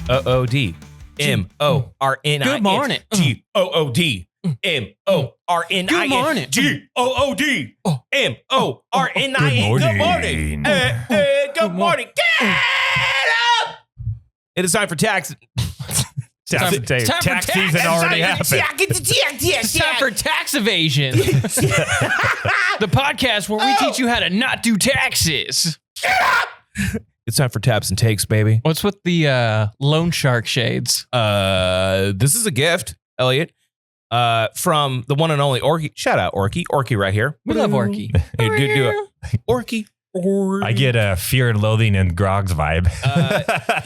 G-O-O-D. M-O-R-N-I-N. Good morning. G-O-O-D. M-O-R-N-I-N. Good morning. G-O-O-D. M-O-R-N-I-N. Good morning. Good morning. Get up! It is time for tax. Tax season already happened. It's time for tax evasion. The podcast where we teach you how to not do taxes. Get up! It's time for taps and takes, baby. What's with the loan shark shades? This is a gift, Elliot, from the one and only Orky. Shout out Orky. Orky right here. We love Orky. Hey, do it. Orky. I get a Fear and Loathing and Groggs vibe.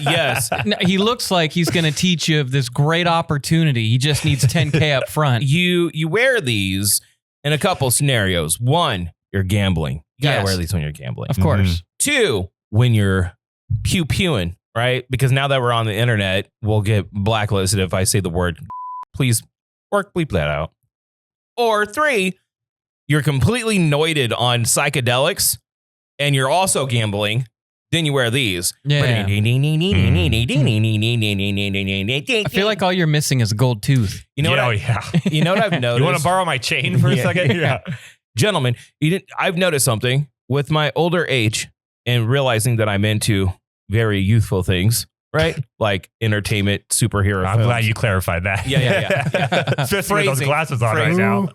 Yes. No, he looks like he's going to teach you of this great opportunity. He just needs $10K up front. You wear these in a couple scenarios. One, you're gambling. You gotta wear these when you're gambling. Of course. Two, when you're pew-pewing, right? Because now that we're on the internet, we'll get blacklisted if I say the word. Please, bleep that out. Or three, you're completely noited on psychedelics and you're also gambling. Then you wear these. Yeah. I feel like all you're missing is a gold tooth. You know what? You know what I've noticed? You want to borrow my chain for a second? Yeah. Gentlemen, I've noticed something with my older age and realizing that I'm into very youthful things, right? Like entertainment, superhero I'm films. glad you clarified that. Yeah. Especially with those glasses on right now.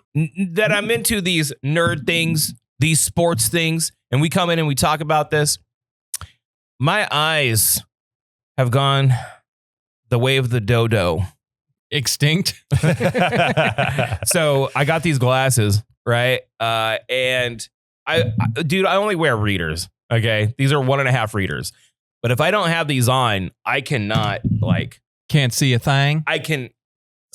That I'm into these nerd things, these sports things, and we come in and we talk about this. My eyes have gone the way of the dodo. Extinct. So I got these glasses, right? And I only wear readers. Okay. These are 1.5 readers. But if I don't have these on, I cannot Can't see a thing. I can.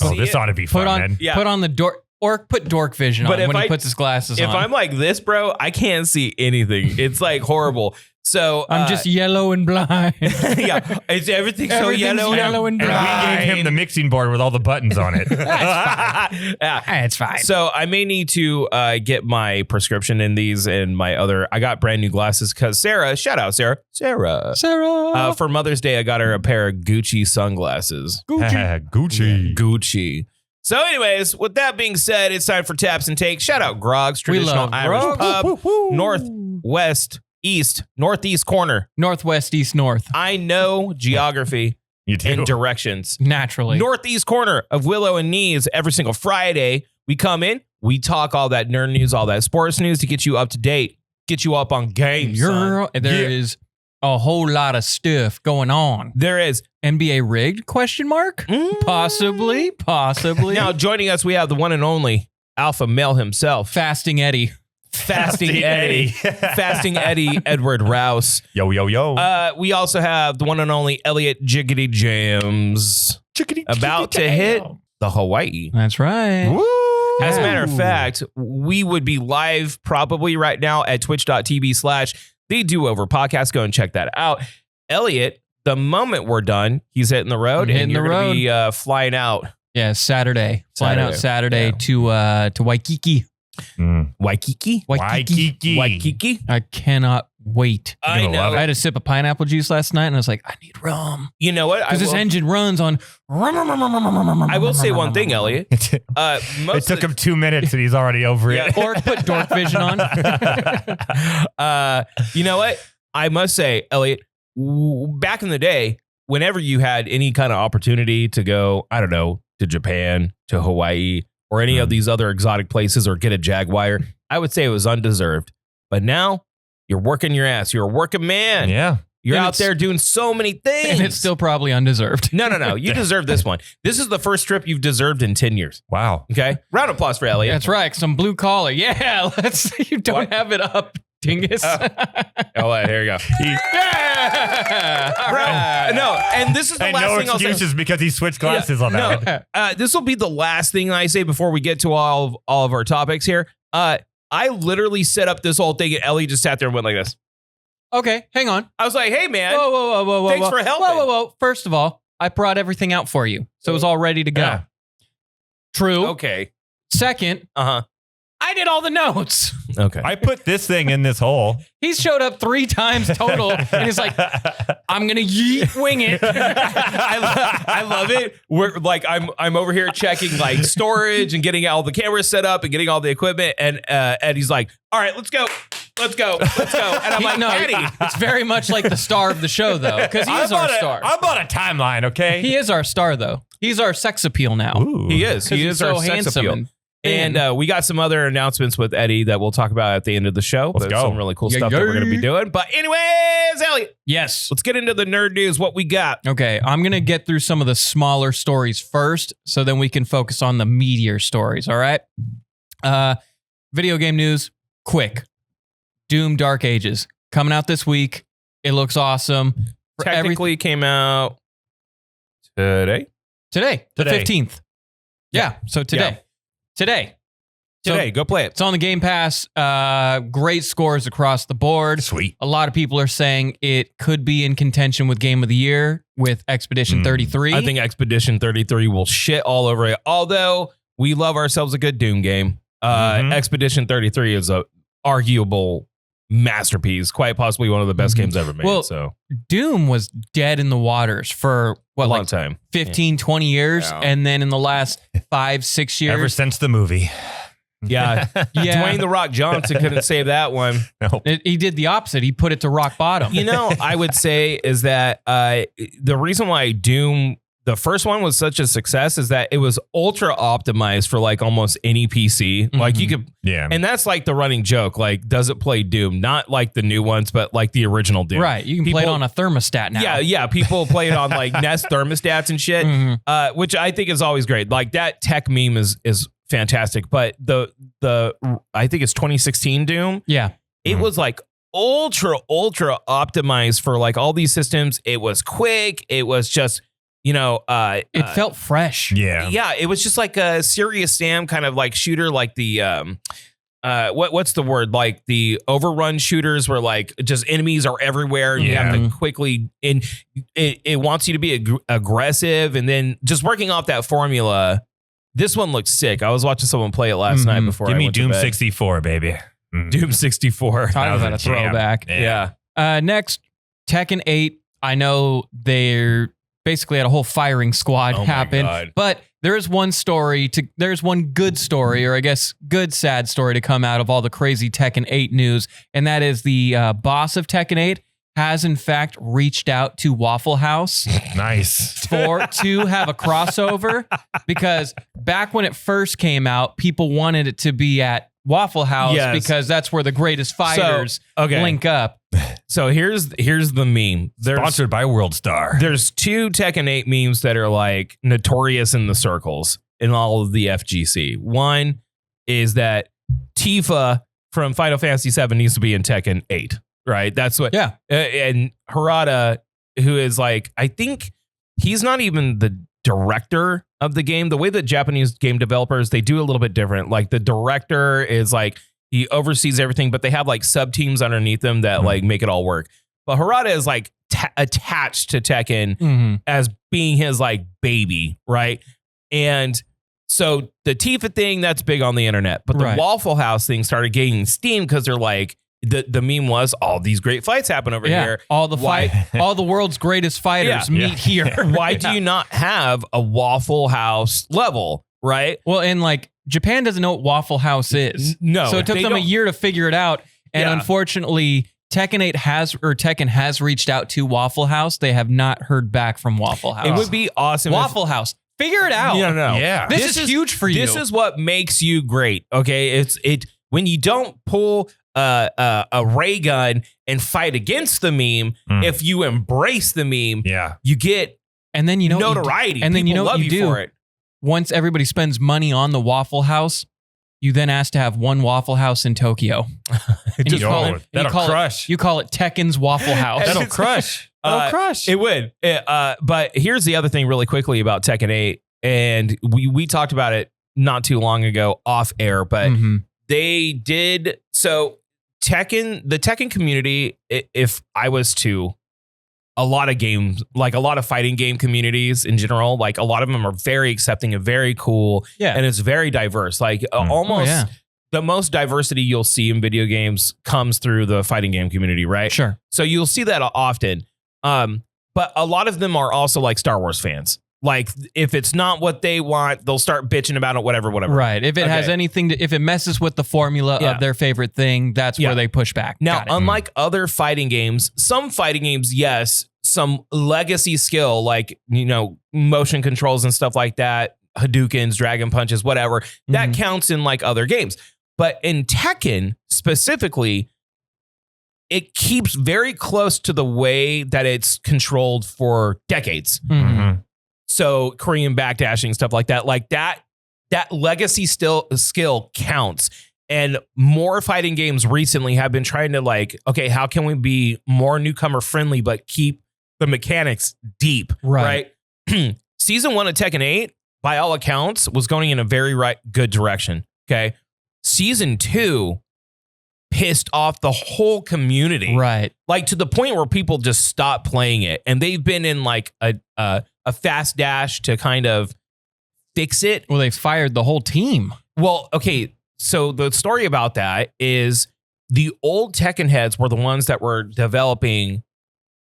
Oh, this ought to be fun, man. Yeah. Put on the dork. Or put dork vision on when he puts his glasses on. If I'm like this, bro, I can't see anything. It's like horrible. So I'm just yellow and blind. Yeah, everything's so yellow and blind. And we gave him the mixing board with all the buttons on it. Yeah, it's fine. So I may need to get my prescription in these and my other. I got brand new glasses because Sarah, shout out Sarah. For Mother's Day, I got her a pair of Gucci sunglasses. Gucci. So anyways, with that being said, it's time for taps and takes. Shout out Groggs Traditional Irish Pub. Northwest East, Northeast corner. Northwest, East, North. I know geography and directions. Naturally. Northeast corner of Willow and Knees. Every single Friday, we come in, we talk all that nerd news, all that sports news to get you up to date, get you up on game. There is a whole lot of stuff going on. There is. NBA rigged? ? Possibly. Now joining us, we have the one and only alpha male himself. Fasting Eddie. Fasting Eddie Edward Rouse. Yo. We also have the one and only Elliott Jams. About to hit the Hawaii. That's right. Woo! As a matter of fact, we would be live probably right now at twitch.tv/The Do-Over Podcast. Go and check that out. Elliott, the moment we're done, he's hitting the road and you're going to be flying out. Yeah, Saturday. Flying out Saturday to Waikiki. Waikiki? I cannot wait. I know. I had a sip of pineapple juice last night and I was like, I need rum. You know what? Because this engine runs on rum. I will say one thing, Elliott. It took him 2 minutes and he's already over it. Or put dork vision on. You know what? I must say, Elliott, back in the day, whenever you had any kind of opportunity to go, I don't know, to Japan, to Hawaii, or any of these other exotic places or get a Jaguar, I would say it was undeserved. But now you're working your ass. You're a working man. Yeah. You're out there doing so many things. And it's still probably undeserved. No. You deserve this one. This is the first trip you've deserved in 10 years. Wow. Okay. Round of applause for Elliott. That's right. Some blue collar. Yeah. You don't have it up, dingus. Here you go. No, and this is the last thing I'll say. No excuses because he switched glasses on that one. This will be the last thing I say before we get to all of our topics here. I literally set up this whole thing and Ellie just sat there and went like this. Okay, hang on. I was like, hey, man. Whoa. Thanks for helping. Whoa. First of all, I brought everything out for you. So it was all ready to go. Yeah. True. Okay. Second, I did all the notes. Okay. I put this thing in this hole. He's showed up 3 times total, and he's like, "I'm gonna wing it." I love it. We're like, I'm over here checking like storage and getting all the cameras set up and getting all the equipment, and Eddie's like, "All right, let's go. And I'm like, no, Eddie, it's very much like the star of the show, though, because he is our star. I bought a timeline, okay? He is our star, though. He's our sex appeal now. Ooh. he is He's our so sex handsome appeal." and And we got some other announcements with Eddie that we'll talk about at the end of the show. Let's go. Some really cool stuff that we're going to be doing. But anyways, Elliot, Yes. let's get into the nerd news. What we got? Okay, I'm going to get through some of the smaller stories first, so then we can focus on the meatier stories, all right? Video game news, quick. Doom Dark Ages, coming out this week. It looks awesome. Technically came out today. Today, the 15th. Yeah, so today. Today. So Go play it. it's on the Game Pass. Great scores across the board. Sweet. A lot of people are saying it could be in contention with Game of the Year with Expedition 33. I think Expedition 33 will shit all over it. Although we love ourselves a good Doom game. Expedition 33 is a arguable masterpiece, quite possibly one of the best games ever made. Well, so Doom was dead in the waters for a long time. 15, 20 years. Yeah. And then in the last 5-6 years. Ever since the movie. Yeah. Dwayne The Rock Johnson couldn't save that one. Nope. He did the opposite. He put it to rock bottom. You know, I would say is that the reason why Doom, the first one, was such a success is that it was ultra optimized for like almost any PC. Like you could, and that's like the running joke. Like, does it play Doom? Not like the new ones, but like the original Doom. Right. You can play it on a thermostat now. Yeah. People play it on like Nest thermostats and shit, which I think is always great. Like that tech meme is fantastic. But the I think it's 2016 Doom. Yeah. It was like ultra optimized for like all these systems. It was quick. It was just, it felt fresh. Yeah. It was just like a Serious Sam kind of like shooter, like the what's the word? Like the overrun shooters where like just enemies are everywhere and you have to quickly, and it wants you to be aggressive, and then just working off that formula. This one looks sick. I was watching someone play it last night before. Give I me went to Doom bed. 64, baby. Doom 64. Talk about a throwback. Yeah. Next, Tekken 8. I know they're basically had a whole firing squad happen, but there's one good story, or I guess good sad story to come out of all the crazy Tekken 8 news, and that is the boss of Tekken 8 has in fact reached out to Waffle House. Nice. to have a crossover, because back when it first came out, people wanted it to be at Waffle House because that's where the greatest fighters link up. So here's the meme. Sponsored by WorldStar. There's 2 Tekken 8 memes that are like notorious in the circles in all of the FGC. One is that Tifa from Final Fantasy VII needs to be in Tekken 8. Right. That's what. Yeah. And Harada, who is like, I think he's not even the director of the game. The way that Japanese game developers, they do a little bit different. Like the director is like, he oversees everything, but they have like sub teams underneath them that like make it all work. But Harada is like attached to Tekken as being his like baby. Right. And so the Tifa thing, that's big on the internet. But the Waffle House thing started gaining steam because they're like, the meme was all these great fights happen over here. All the world's greatest fighters meet here. Why do you not have a Waffle House level, right? Well, and like Japan doesn't know what Waffle House is. No. So it took them a year to figure it out. And unfortunately, Tekken has reached out to Waffle House. They have not heard back from Waffle House. It would be awesome. Waffle House. Figure it out. No. Yeah. This is huge for you. This is what makes you great. Okay. It's when you don't pull a ray gun and fight against the meme. If you embrace the meme, you get and then notoriety. And then people love you for it. Once everybody spends money on the Waffle House, you then ask to have one Waffle House in Tokyo. That'll crush. You call it Tekken's Waffle House. That'll crush. That'll crush. It would. But here's the other thing really quickly about Tekken 8. And we talked about it not too long ago off air, but they did. So the Tekken community, if I was to, a lot of games, like a lot of fighting game communities in general, like a lot of them are very accepting and very cool. Yeah. And it's very diverse. Like almost the most diversity you'll see in video games comes through the fighting game community, right? Sure. So you'll see that often. But a lot of them are also like Star Wars fans. Like if it's not what they want, they'll start bitching about it, whatever. Right. If it has anything if it messes with the formula of their favorite thing, that's where they push back. Now, unlike other fighting games, some fighting games, yes, some legacy skill, like, motion controls and stuff like that, Hadoukens, Dragon Punches, whatever, that counts in like other games. But in Tekken specifically, it keeps very close to the way that it's controlled for decades. Mm-hmm. So Korean backdashing, stuff like that, that legacy skill counts. And more fighting games recently have been trying to like, okay, how can we be more newcomer friendly, but keep the mechanics deep, right? Season 1 of Tekken 8, by all accounts, was going in a very good direction. Okay. Season 2 pissed off the whole community. Right. Like to the point where people just stopped playing it. And they've been in like a fast dash to kind of fix it. Well, they fired the whole team. Well, okay. So the story about that is the old Tekken heads were the ones that were developing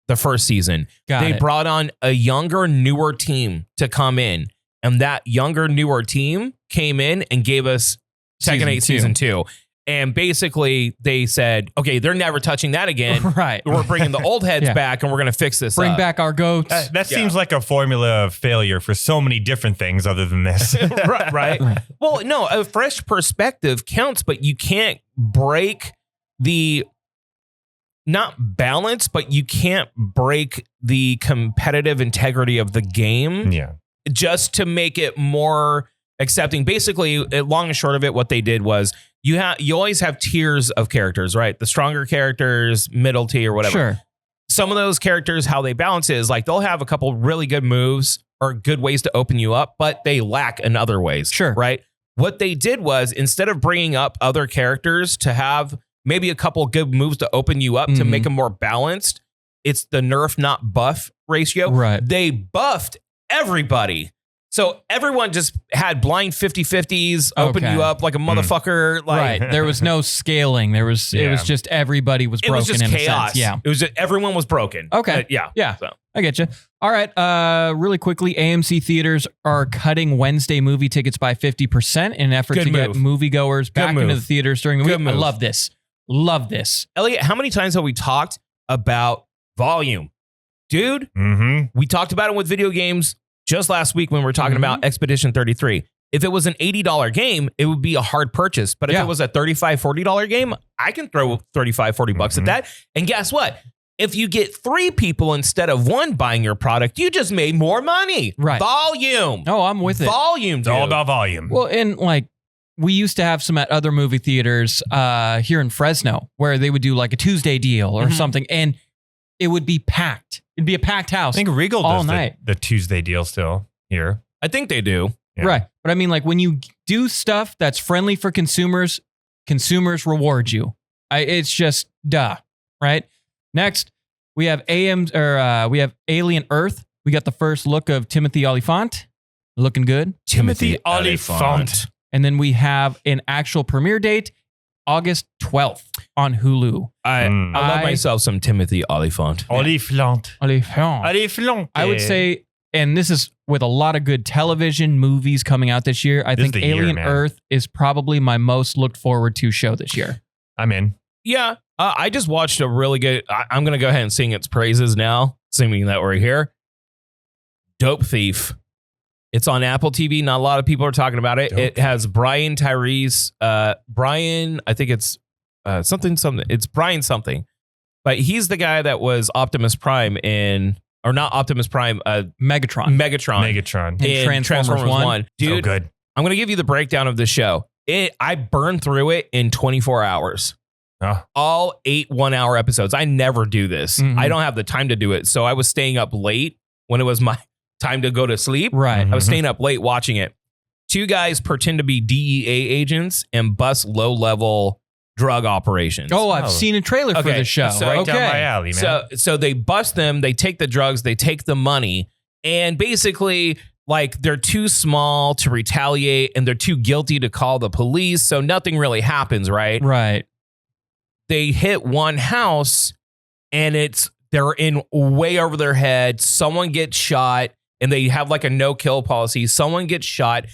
the first season. They brought on a younger, newer team to come in. And that younger, newer team came in and gave us Tekken 8 Season 2. And basically they said, okay, they're never touching that again. Right. We're bringing the old heads back and we're going to fix this Bring up. back our goats. That seems like a formula of failure for so many different things other than this. right. Well, no, a fresh perspective counts, but you can't break the, not balance, but you can't break the competitive integrity of the game just to make it more accepting. Basically, long and short of it, what they did was you always have tiers of characters, right? The stronger characters, middle tier, whatever. Sure. Some of those characters, how they balance is like they'll have a couple really good moves or good ways to open you up, but they lack in other ways. Sure. Right. What they did was instead of bringing up other characters to have maybe a couple good moves to open you up to make them more balanced, it's the nerf, not buff ratio. Right. They buffed everybody. So everyone just had blind 50-50s, open you up like a motherfucker. Like, right. There was no scaling. It was just everybody was broken. It was just in chaos. A sense. Yeah. It was just, everyone was broken. Okay. Yeah. So. I get you. All right. Really quickly, AMC theaters are cutting Wednesday movie tickets by 50% in an effort to get moviegoers back into the theaters during the week. I love this. Love this. Elliot, how many times have we talked about volume? Dude, we talked about it with video games just last week when we were talking about Expedition 33. If it was an $80 game, it would be a hard purchase. But if it was a $35, $40 game, I can throw $35, $40 at that. And guess what? If you get 3 people instead of 1 buying your product, you just made more money. Right. Volume. Oh, I'm with it. Volume, dude. It's all about volume. Well, and like we used to have some at other movie theaters here in Fresno where they would do like a Tuesday deal or something. And it would be packed. It'd be a packed house. I think Regal all does night. The Tuesday deal still here. I think they do. Yeah. Right. But I mean, like when you do stuff that's friendly for consumers, consumers reward you. It's just duh. Right. Next, we have we have Alien Earth. We got the first look of Timothy Olyphant. Looking good. Timothy Olyphant. And then we have an actual premiere date, August 12th on Hulu. I love myself some Timothy Olyphant. Olyphant. I would say, and this is with a lot of good television movies coming out this year, I think Alien Earth is probably my most looked forward to show this year. I'm in. Yeah. I just watched a really good, I'm going to go ahead and sing its praises now, assuming that we're here. Dope Thief. It's on Apple TV. Not a lot of people are talking about it. It has Brian Tyrese. Brian, I think it's something. It's Brian something. But he's the guy that was Optimus Prime or not Optimus Prime. Megatron. In Transformers 1. Dude, so good. I'm going to give you the breakdown of the show. I burned through it in 24 hours. All 8 1-hour episodes. I never do this. I don't have the time to do it. So I was staying up late when it was my time to go to sleep. Right. I was staying up late watching it. 2 guys pretend to be DEA agents and bust low-level drug operations. Oh, I've seen a trailer for this show. So, right down my alley, man. So they bust them, they take the drugs, they take the money, and basically like they're too small to retaliate and they're too guilty to call the police. So nothing really happens, right? Right. They hit one house and they're in way over their head. Someone gets shot and they have like a no kill policy. Someone gets shot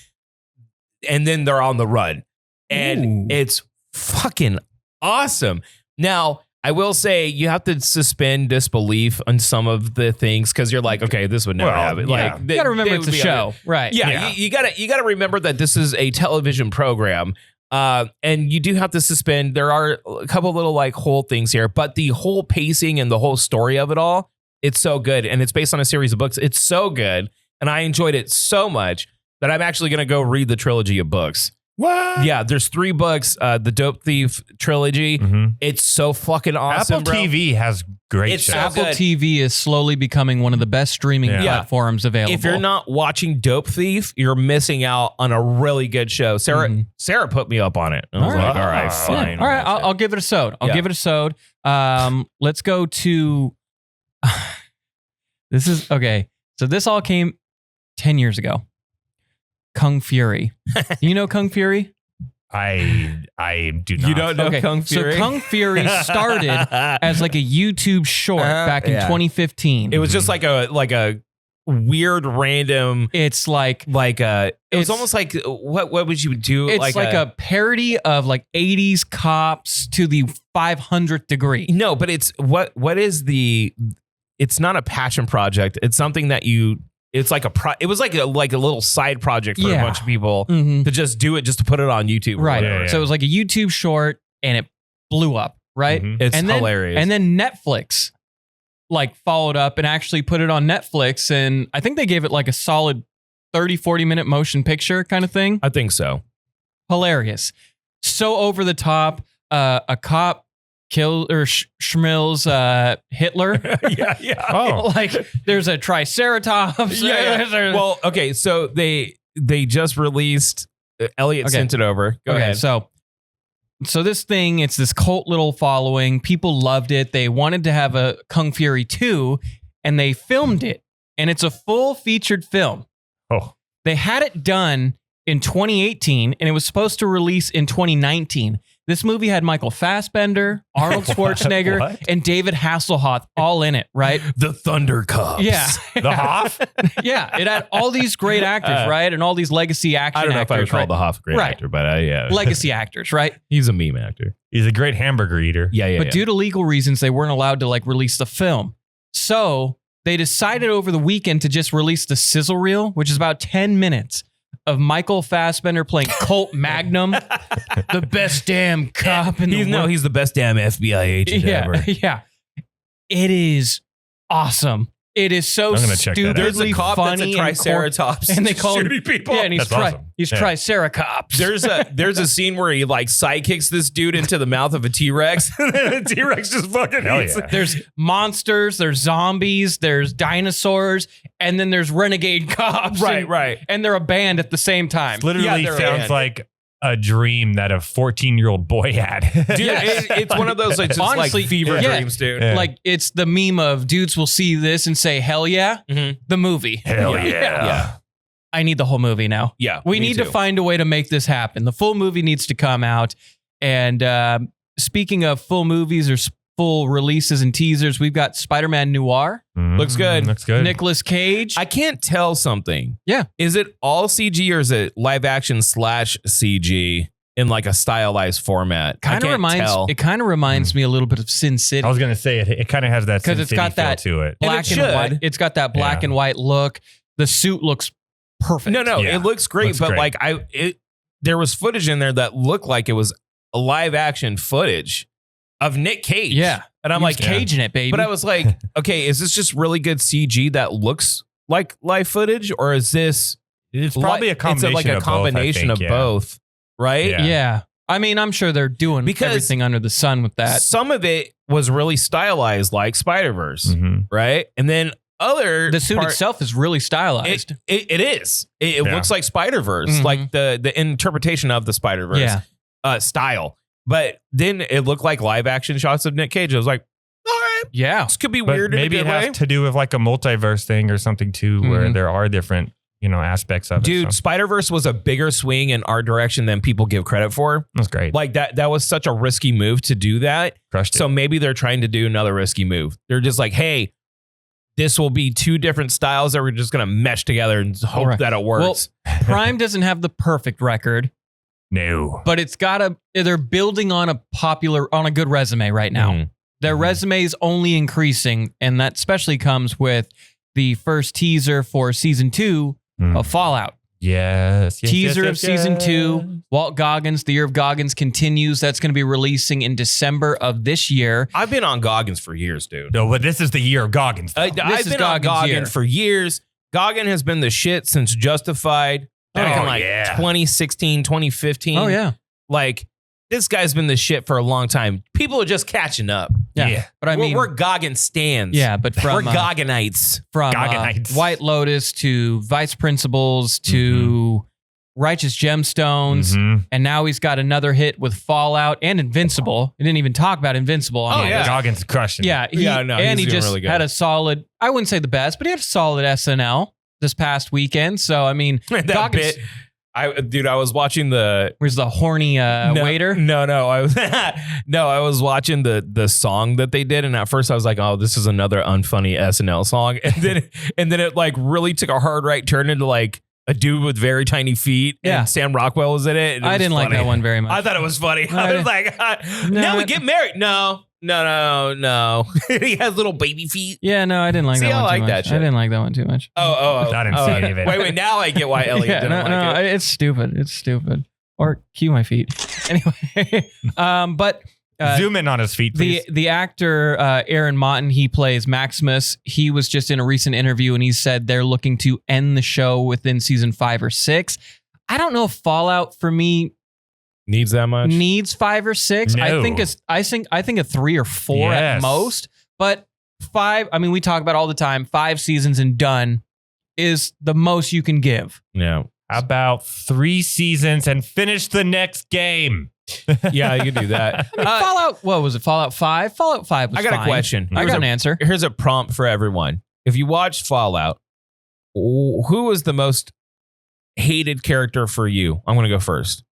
and then they're on the run. And it's fucking awesome. Now, I will say you have to suspend disbelief on some of the things because you're like, okay, this would never happen. Like, you got to remember it's a show, right? Yeah, you gotta remember that this is a television program, and you do have to suspend. There are a couple little like whole things here, but the whole pacing and the whole story of it all, it's so good, and it's based on a series of books. It's so good, and I enjoyed it so much that I'm actually gonna go read the trilogy of books. What? Yeah, there's 3 books, the Dope Thief trilogy. Mm-hmm. It's so fucking awesome. Apple TV has great shows. Apple TV is slowly becoming one of the best streaming platforms available. If you're not watching Dope Thief, you're missing out on a really good show. Sarah put me up on it. I was like, all right, fine. All right, I'll give it a sode. Give it a sode. Let's go to... This is... Okay, so this all came 10 years ago. Kung Fury. You know Kung Fury? I do not. You don't know Kung Fury? So Kung Fury started as like a YouTube short back in 2015. It was just like a weird random. It's like it was almost like what would you do? It's like a parody of like 80s cops to the 500th degree. No, but it's what is the? It's not a passion project. It's something that you. It's like it was like a little side project for a bunch of people to just do it, just to put it on YouTube. Right. Yeah. So it was like a YouTube short and it blew up. Right. Mm-hmm. It's hilarious. And then Netflix like followed up and actually put it on Netflix. And I think they gave it like a solid 30-40 minute motion picture kind of thing. I think so. Hilarious. So over the top. A cop schmills Hitler. Yeah. Oh, like there's a Triceratops. Yeah. Well, okay, so they just released. Elliott sent it over. Go ahead. So this thing, it's this cult little following. People loved it. They wanted to have a Kung Fury 2, and they filmed it, and it's a full featured film. Oh, they had it done in 2018, and it was supposed to release in 2019. This movie had Michael Fassbender, Arnold Schwarzenegger, and David Hasselhoff all in it, right? The Thunder Cops. Yeah. The Hoff? Yeah. It had all these great actors, right? And all these legacy action actors. I don't know if I would call the Hoff a great actor, but yeah. Legacy actors, right? He's a meme actor. He's a great hamburger eater. Yeah. But due to legal reasons, they weren't allowed to like release the film. So they decided over the weekend to just release the sizzle reel, which is about 10 minutes. Of Michael Fassbender playing Colt Magnum, the best damn cop in the world. No, he's the best damn FBI agent ever. Yeah. It is awesome. It is so stupidly There's a cop funny that's a Triceratops and they call him people. Yeah, and he's awesome. He's Triceratops. There's a scene where he like sidekicks this dude into the mouth of a T-Rex, and then the T-Rex just fucking eats it. There's monsters, there's zombies, there's dinosaurs, and then there's renegade cops. Right. And they're a band at the same time. It literally sounds like a dream that a 14-year-old boy had. Dude, it's one of those like, honestly, like fever dreams, dude. Yeah. Like it's the meme of dudes will see this and say, hell yeah, the movie. Hell yeah. I need the whole movie now. Yeah. We need to find a way to make this happen. The full movie needs to come out. And speaking of full movies or full releases and teasers, we've got Spider-Man Noir. Looks good. Nicolas Cage. I can't tell something. Yeah. Is it all CG or is it live action / CG in like a stylized format? It kind of reminds me a little bit of Sin City. I was gonna say it kind of has that Sin City feel to it. Black and white. It's got that black and white look. The suit looks perfect. No, it looks great. Like there was footage in there that looked like it was a live action footage of Nick Cage. Yeah. And I'm like, caging it, baby. But I was like, okay, is this just really good CG that looks like live footage? Or is this... It's probably a combination of both, right? Yeah. I mean, I'm sure they're doing everything under the sun with that. Some of it was really stylized like Spider-Verse, right? And then the suit itself is really stylized. It is. It looks like Spider-Verse, like the interpretation of the Spider-Verse style. But then it looked like live action shots of Nick Cage. I was like, all right. Yeah. This could be weird. Maybe it has to do with like a multiverse thing or something too, where there are different, aspects of it. Dude, So. Spider-Verse was a bigger swing in art direction than people give credit for. That's great. Like that was such a risky move to do that. Crushed it. So maybe they're trying to do another risky move. They're just like, hey, this will be two different styles that we're just going to mesh together and hope that it works. Well, Prime doesn't have the perfect record. No. But they're building on a good resume right now. Mhm. Their resume is only increasing, and that especially comes with the first teaser for season 2 of Fallout. Yes. Teaser of season 2. Walt Goggins, the Year of Goggins continues. That's going to be releasing in December of this year. I've been on Goggins for years, dude. No, but this is the year of Goggins. I've been on Goggins for years. Goggin has been the shit since Justified. Back in 2016, 2015. Oh, yeah. Like, this guy's been the shit for a long time. People are just catching up. Yeah. But I mean, we're Goggin stands. Yeah, but we're Gogginites. From Gogginites. White Lotus to Vice Principals to Righteous Gemstones. And now he's got another hit with Fallout and Invincible. He didn't even talk about Invincible. Goggins crushing. Yeah. He just really had a solid, I wouldn't say the best, but he had a solid SNL this past weekend. So, I mean, that Goggins, bit. I was watching where's the horny waiter? No, I was I was watching the song that they did, and at first I was like, oh, this is another unfunny SNL song, and then it like really took a hard right turn into like a dude with very tiny feet. Yeah. And Sam Rockwell was in it. And I didn't like that one very much. I thought it was funny. I was like, now we get married. No. He has little baby feet. Yeah, no, I didn't like that one too much. That shit. I didn't like that one too much. I didn't see any of it. Wait, now I get why Elliott didn't like it. It's stupid. Or cue my feet. Anyway, but zoom in on his feet, please. The actor Aaron Motton, he plays Maximus. He was just in a recent interview and he said they're looking to end the show within season 5 or 6. I don't know if Fallout for me needs that much. Needs 5 or 6. No. I think a 3 or 4 at most. But 5. I mean, we talk about all the time. 5 seasons and done is the most you can give. Yeah. How about 3 seasons and finish the next game? Yeah, you can do that. Fallout. What was it? Fallout 5. Fallout 5 was I got fine. a question. I got an answer. Here's a prompt for everyone. If you watched Fallout, who was the most hated character for you? I'm going to go first.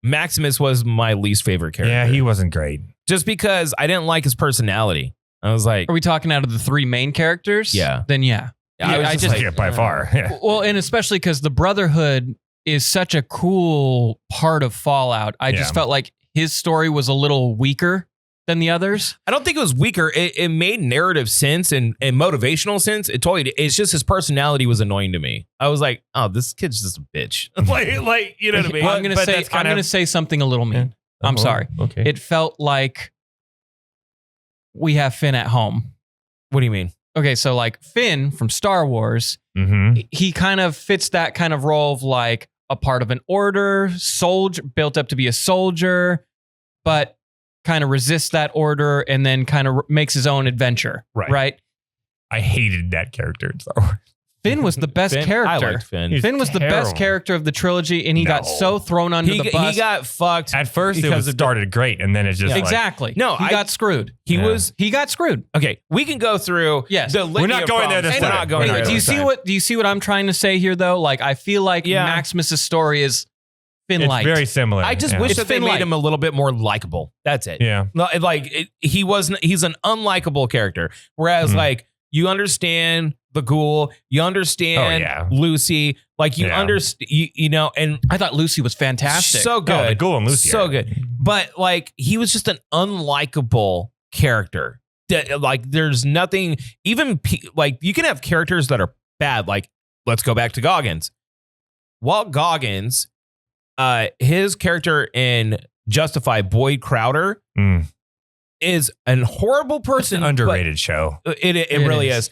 Maximus was my least favorite character. Yeah, he wasn't great. Just because I didn't like his personality. I was like, are we talking out of the 3 main characters? Yeah. Then yeah. I just like, by far. Yeah. Well, and especially because the Brotherhood is such a cool part of Fallout. I just felt like his story was a little weaker than the others. I don't think it was weaker. It made narrative sense and motivational sense. It's just his personality was annoying to me. I was like, oh, this kid's just a bitch. like you know what I mean? I'm gonna say something a little mean. Yeah. I'm sorry. Okay. It felt like we have Finn at home. What do you mean? Okay, so like Finn from Star Wars, he kind of fits that kind of role of like a part of an order, soldier, built up to be a soldier, but kind of resists that order and then kind of makes his own adventure. Right? I hated that character in Star Wars. Finn was the best character. I liked Finn. Finn was the best character of the trilogy, and he got so thrown under the bus. He got fucked. At first, it started great, and then it just exactly. No, he got screwed. He got screwed. Okay, we can go through. Yes, we're not going there this time. We're not going there. Do you see what I'm trying to say here, though? Like, I feel like Maximus's story is Finn-like. It's very similar. I just wish that they made him a little bit more likable. That's it. Yeah, he's an unlikable character, whereas like you understand the ghoul, you understand Lucy, like you understand, you know, and I thought Lucy was fantastic. So good. The ghoul and Lucy. So good. But like, he was just an unlikable character. Like, there's nothing, even like, you can have characters that are bad. Like, let's go back to Goggins. Walt Goggins, his character in Justified, Boyd Crowder, is a horrible person. It's an underrated show. It really is.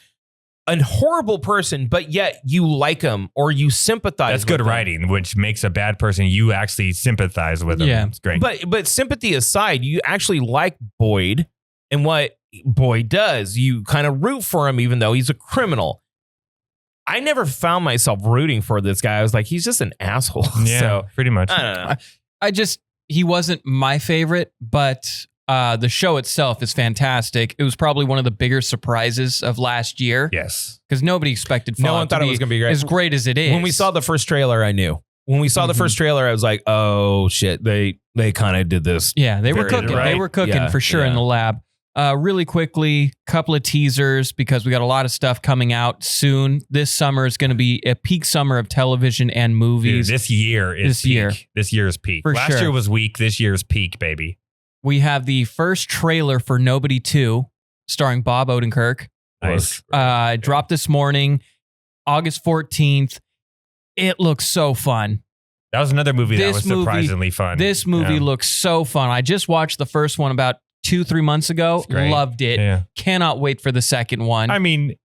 A horrible person, but yet you like him or you sympathize That's good writing, which makes a bad person you actually sympathize with him. Yeah. It's great. But sympathy aside, you actually like Boyd and what Boyd does. You kind of root for him even though he's a criminal. I never found myself rooting for this guy. I was like, he's just an asshole. Yeah, so, pretty much. I don't know. He wasn't my favorite, but The show itself is fantastic. It was probably one of the bigger surprises of last year. Yes. Because nobody expected Fallout No one thought it was going to be great. as great as it is. When we saw the first trailer, I knew. When we saw the first trailer, I was like, oh, shit. They kind of did this. Yeah, they were cooking. right. They were cooking for sure in the lab. Really quickly, couple of teasers because we got a lot of stuff coming out soon. This summer is going to be a peak summer of television and movies. Dude, this year is peak. This year's peak. For Last sure. year was weak. This year's peak, baby. We have the first trailer for Nobody 2, starring Bob Odenkirk. Nice. Dropped this morning, August 14th. It looks so fun. That was another movie that was surprisingly fun. This movie looks so fun. I just watched the first one about 2-3 months ago. Loved it. Yeah. Cannot wait for the second one. I mean,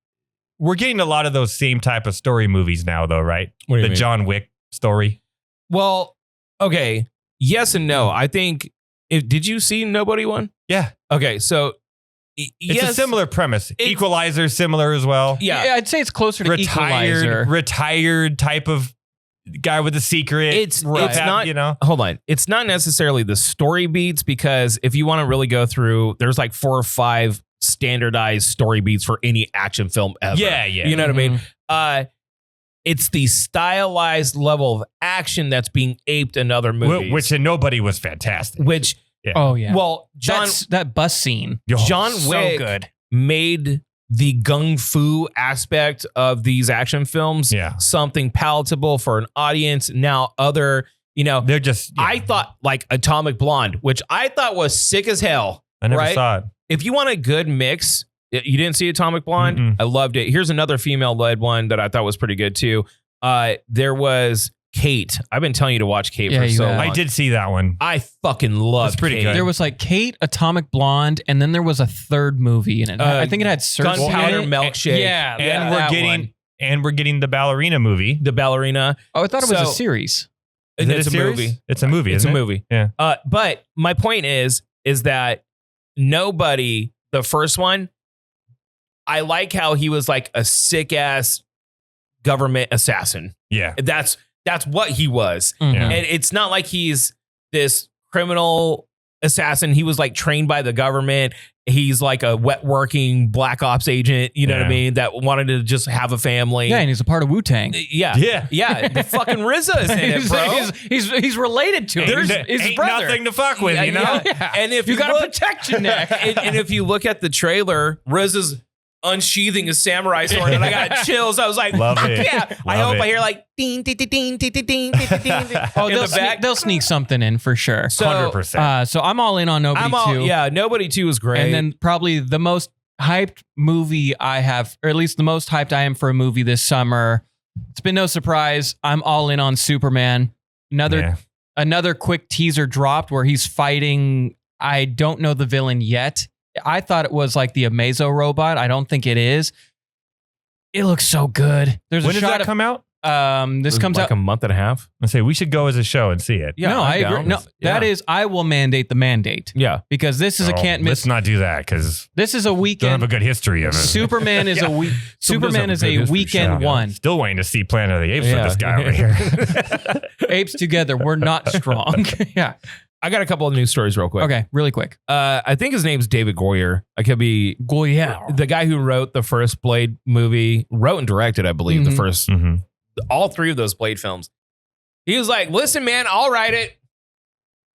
we're getting a lot of those same type of story movies now, though, right? What do you The mean? John Wick story. Well, okay. Yes and no. I think, did you see Nobody one? Yeah. Okay, so It's yes, a similar premise. Equalizer, similar as well. Yeah. I'd say it's closer to Equalizer. Retired type of guy with a secret. It's not, you know. Hold on. It's not necessarily the story beats, because if you want to really go through, there's like 4 or 5 standardized story beats for any action film ever. Yeah. You know what I mean? It's the stylized level of action that's being aped in other movies. Which in Nobody was fantastic. Oh, yeah. Well, that bus scene. John Wick so good. made the gung fu aspect of these action films something palatable for an audience. Now, they're just. Yeah. I thought like Atomic Blonde, which I thought was sick as hell. I never saw it. If you want a good mix, you didn't see Atomic Blonde? Mm-mm. I loved it. Here's another female-led one that I thought was pretty good too. There was Kate. I've been telling you to watch Kate for so long. I did see that one. I fucking love That's pretty Kate. good. There was like Kate, Atomic Blonde, and then there was a third movie in it. I think it had Cersei. Gunpowder in it. Milkshake. Yeah, And we're getting the ballerina movie. The ballerina. Oh, I thought it was So- a series. Is it It's a a series? movie. It's a movie. It's isn't a it? movie. Yeah. But my point is that Nobody, the first one, I like how he was like a sick ass government assassin. Yeah. That's what he was. Mhm. Yeah. And it's not like he's this criminal assassin. He was like trained by the government. He's like a wet working black ops agent, you know what I Yeah. mean, that wanted to just have a family. Yeah, and he's a part of Wu-Tang. Yeah. The fucking RZA is in it, bro. He's related to him. He's his brother. Nothing to fuck with, you know? Yeah. And if You you got look, to protect your neck. and if you look at the trailer, RZA's unsheathing his samurai sword, and I got chills. I was like, Love it. yeah. I Love hope it. I hear like ding, ding, ding, ding, ding, ding, ding, ding. Oh, in they'll the back. they'll sneak something in for sure. So 100%. So I'm all in on Nobody 2. Yeah, Nobody 2 is great. And then probably the most hyped movie I have, or at least the most hyped I am for a movie this summer. It's been no surprise. I'm all in on Superman. Another quick teaser dropped where he's fighting. I don't know the villain yet. I thought it was like the Amazo robot. I don't think it is. It looks so good. There's When a does shot that come out? This comes like out a month and a half. I say we should go as a show and see it. Yeah, no, I'm I agree. down. No, that is, I will mandate the mandate Yeah. because this is a can't miss. Let's not do that because This is a don't weekend. have a good history of it. Superman is Yeah. Superman is a weekend one. Still waiting to see Planet of the Apes with Yeah. this guy over here. Apes together, we're not strong. Yeah. I got a couple of news stories real quick. Okay, really quick. I think his name's David Goyer. I could be Goyer. the guy who wrote the first Blade movie, wrote and directed, I believe, the Mhm. first, all 3 of those Blade films. He was like, listen, man, I'll write it.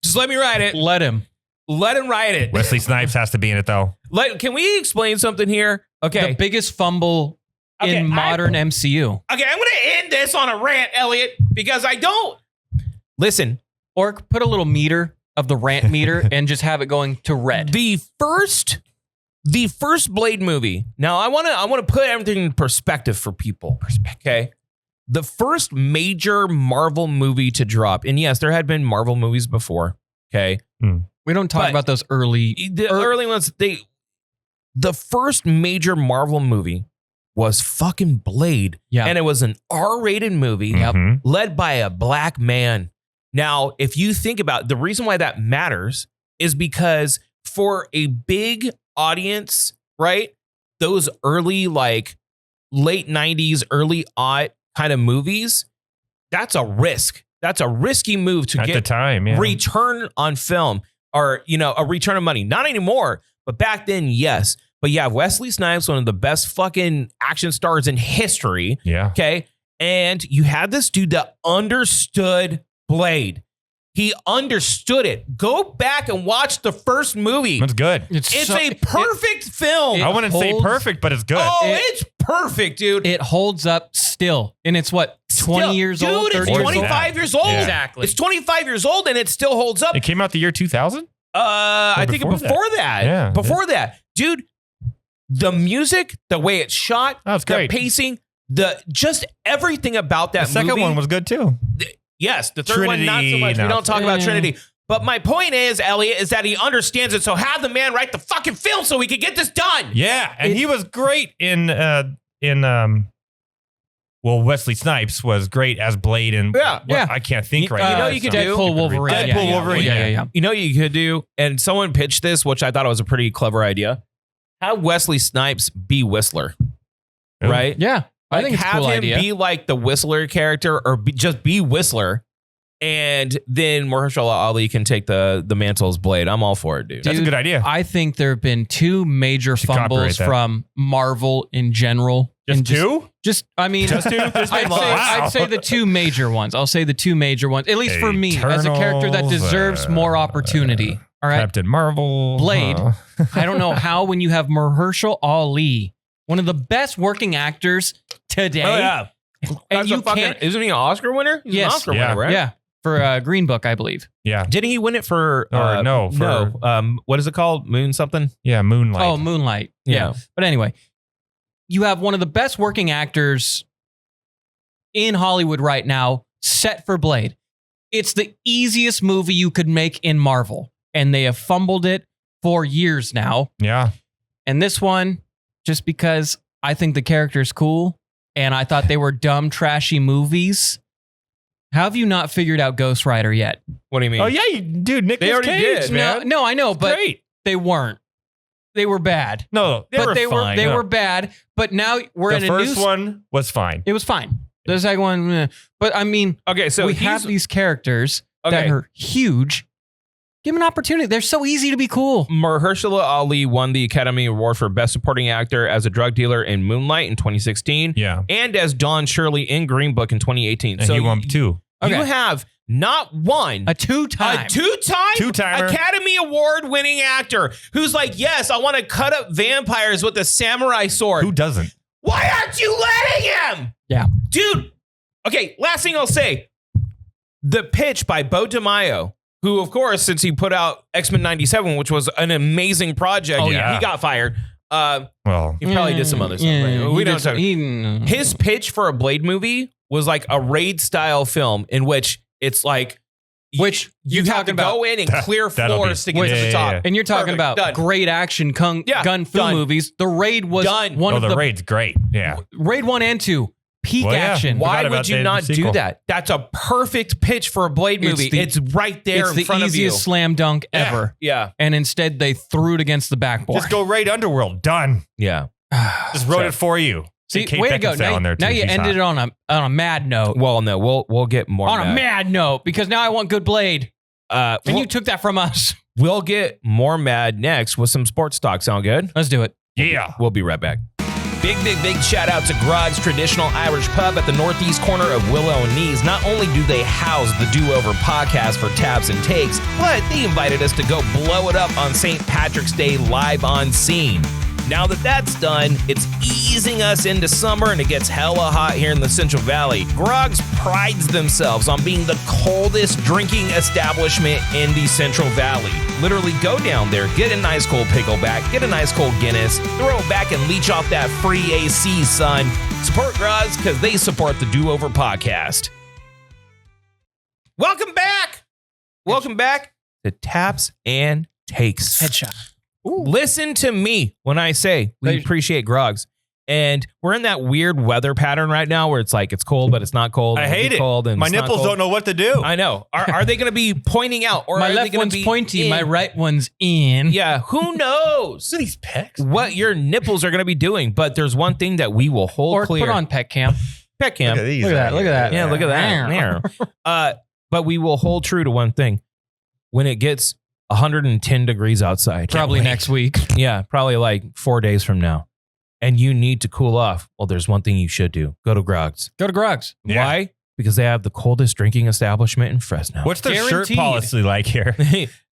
Just let me write it. Let him. Let him write it. Wesley Snipes has to be in it though. Can we explain something here? Okay. The biggest fumble Okay, in modern MCU. Okay, I'm going to end this on a rant, Elliot, because I don't. Listen, Or put a little meter of the rant meter and just have it going to red. the first Blade movie. Now, I want to put everything in perspective for people. Okay. The first major Marvel movie to drop, and yes, there had been Marvel movies before. Okay. We don't talk But about those early. The early ones, the first major Marvel movie was fucking Blade. Yeah. And it was an R-rated movie Yep. led by a black man. Now, if you think about the reason why that matters is because for a big audience, right? Those early, like late 90s, early aught kind of movies, that's a risk. That's a risky move to At get the time, yeah. return on film. or, a return of money. Not anymore, but back then, yes. But yeah, Wesley Snipes, one of the best fucking action stars in history. Yeah. Okay. And you had this dude that understood Blade. He understood it. Go back and watch the first movie. That's good. It's a perfect film. I wouldn't say perfect, but it's good. Oh, it's perfect, dude. It holds up still. And it's 20 years old? Dude, it's 25 years old. Yeah. Exactly. It's 25 years old and it still holds up. It came out the year 2000? I think before that. Yeah. Before that. Dude, the music, the way it's shot, That's great. the pacing, just everything about that The second one was good too. Yes, the third one, not so Trinity, much. We don't talk about Yeah. Trinity. But my point is, Elliott, is that he understands it. So have the man write the fucking film so we can get this done. Yeah, and he was great in Wesley Snipes was great as Blade and Yeah. I can't think right you now. know you could do? Deadpool Wolverine. Deadpool Wolverine. Yeah. You know what you could do? And someone pitched this, which I thought was a pretty clever idea. Have Wesley Snipes be Whistler, right? Yeah. I think it's a have cool him idea. be like the Whistler character, or just be Whistler, and then Mahershala Ali can take the mantle as Blade. I'm all for it, dude. That's a good idea. I think there have been two major Should fumbles copyright that. from Marvel in general. And two? Just two? I'd say the two major ones. I'll say the two major ones, at least for me, as a character that deserves more opportunity. All right. Captain Marvel. Blade. I don't know how when you have Mahershala Ali, one of the best working actors today. Oh yeah, And you can't. Isn't he an Oscar winner? He's Yes. an Oscar Yeah. winner, right? Yeah. For Green Book, I believe. Yeah. Didn't he win it for? No. What is it called? Moon something? Yeah, Moonlight. Oh, Moonlight. Yeah. But anyway, you have one of the best working actors in Hollywood right now set for Blade. It's the easiest movie you could make in Marvel, and they have fumbled it for years now. Yeah. And this one, just because I think the character's cool and I thought they were dumb, trashy movies. How have you not figured out Ghost Rider yet? What do you mean? Oh yeah, dude, Nicolas already Cage, did, man. No, I know, but Great. they weren't. They were bad. No, They fine. were bad. But now we're in The a new. first one was fine. It was fine. The second one, but I mean, Okay, so we have these characters that Okay. are huge. Give them an opportunity. They're so easy to be cool. Mahershala Ali won the Academy Award for Best Supporting Actor as a drug dealer in Moonlight in 2016, Yeah. and as Don Shirley in Green Book in 2018. And so he won two. You Okay. have not one, A two-time. Two-timer. Academy Award winning actor who's like, yes, I want to cut up vampires with a samurai sword. Who doesn't? Why aren't you letting him? Yeah. Dude. Okay, last thing I'll say. The pitch by Bo DeMaio, who, of course, since he put out X-Men 97, which was an amazing project, Oh, yeah. he got fired. Well, He probably did some other stuff. Right? We don't talk. His pitch for a Blade movie was like a raid-style film in which it's like, Which you you're have to talking about- go in and clear that'll floors be- to get to yeah, the yeah, top. yeah. And you're talking Perfect. about Done. great action gun fu done. movies. The Raid was Done. one of the the raid's great. Yeah. Raid 1 and 2. Peak Well, yeah. action. Why- Why Forgot would about you the not do sequel. that? That's a perfect pitch for a Blade movie. It's right there It's in the front of you. easiest slam dunk ever. Yeah. And instead they threw it against the backboard. Just go raid Underworld. Done. Yeah. Just wrote it for you. See, And Kate way to go. Beckinsale in there, Now too. you She's ended hot. it on a mad note. Well, no, we'll get more On a mad. mad note, because now I want good Blade. And you took that from us. We'll get more mad next with some sports talk. Sound good? Let's do it. Yeah. We'll be right back. Big shout out to Groggs Traditional Irish Pub at the northeast corner of Willow and Knees. Not only do they house the Do Over podcast for tabs and takes, but they invited us to go blow it up on St. Patrick's Day live on scene. Now that that's done, it's easing us into summer and it gets hella hot here in the Central Valley. Groggs prides themselves on being the coldest drinking establishment in the Central Valley. Literally go down there, get a nice cold pickleback, get a nice cold Guinness, throw it back and leech off that free AC, son. Support Groggs because they support the Do Over podcast. Welcome back. Welcome back to Taps and Takes. Headshot. Listen to me when I say we appreciate Groggs. And we're in that weird weather pattern right now where it's like it's cold, but it's not cold. I hate it. Cold and My it's not nipples cold. don't know what to do. I know. Are they going to be pointing out, or My are they left going one's to be pointy, in? my right one's in. Yeah, who knows These pecs. what your nipples are going to be doing? But there's one thing that we will hold Or clear. put on pet cam. Pet cam. Look at these. Look at that, look at that. Yeah, look at that. But we will hold true to one thing. When it gets 110 degrees outside. Probably next week. Yeah, probably like 4 days from now. And you need to cool off. Well, there's one thing you should do. Go to Groggs. Go to Groggs. Yeah. Why? Because they have the coldest drinking establishment in Fresno. What's their shirt policy like here?